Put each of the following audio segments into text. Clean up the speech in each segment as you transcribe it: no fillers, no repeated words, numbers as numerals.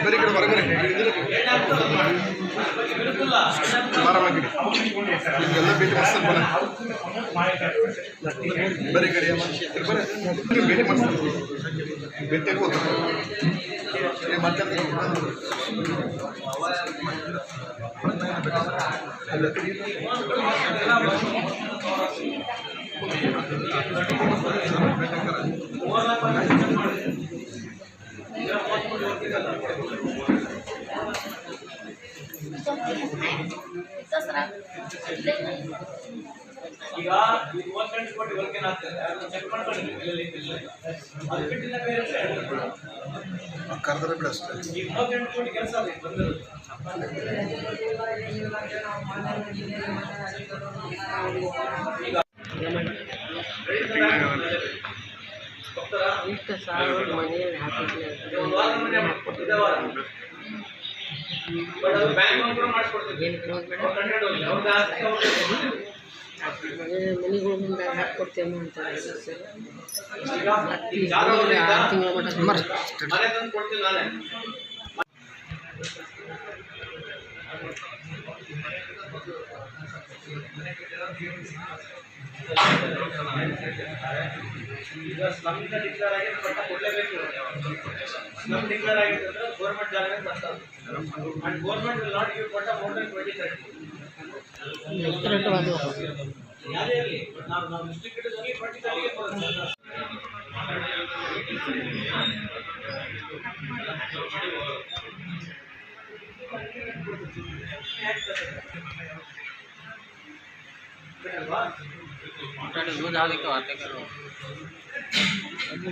ಬರೀ ಕಡೆ ಹೊರಗಡೆ ಆರಾಮಾಗಿರಿ ಎಲ್ಲ ಭೇಟಿ ಮಾಡಿಸ್ತಾರೆ ಬರೀ ಕಡೆ ಭೇಟಿ ಮಾಡಿಸ್ತಾರೆ ಭೇಟಿ ಆಗ್ಬೋದು ಈಗ 28 ಕೋಟಿ ವರ್ಕ್ ಏನಾಗ್ತದೆ ಅದನ್ನ ಚೆಕ್ ಮಾಡ್ಕೊಳ್ಳಿ ಅದು ಬಿಟ್ಟಿಲ್ಲ ಬೇರೆ ಕರೆದ್ರೆ ಬಿಡ ಅಷ್ಟೇ ಈ 28 ಕೋಟಿ ಕೆಲಸ ಬಂದಿರೋದು ಇಷ್ಟು ಸಾವಿರ ಮನೆಯಲ್ಲಿ ಹಾಕಿದ್ರೆ ಮನೆಗಳು ಮುಂದೆ ಹಾಕ್ಕೊಡ್ತೇವೆ ಅಂತ ಸರ್ 6 ತಿಂಗಳ ಮಟ್ಟ ಈಗ ಸ್ಲಮ್ ಡಿಕ್ಲೇರ್ ಆಗಿ ಪಟ್ಟ ಕೊಡಲೇಬೇಕು ಸ್ಲಮ್ ಡಿಕ್ಲೇರ್ ಆಗಿದೆ ಅಂದ್ರೆ ಗೌರ್ಮೆಂಟ್ ಜಾಗನೇ ಬರ್ತಾರೆ and government will not give ಪಟ್ಟ ಮೋರ್ ದನ್ 2030 ಯಾರೇ ಇರಲಿ ನಾವು ಡಿಸ್ಟ್ರಿಕ್ಟ್ ಓನ್ಲಿ 2030 ಬರುತ್ತೆ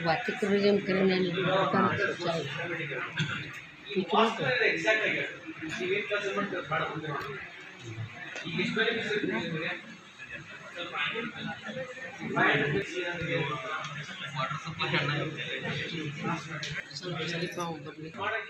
बातें करो जब करने ಎಕ್ಸಾಕ್ಟ್ ಆಗಿ ಈ ಕ್ಲಾಸ್ ವಾಟರ್ ಸಪ್ಲೈ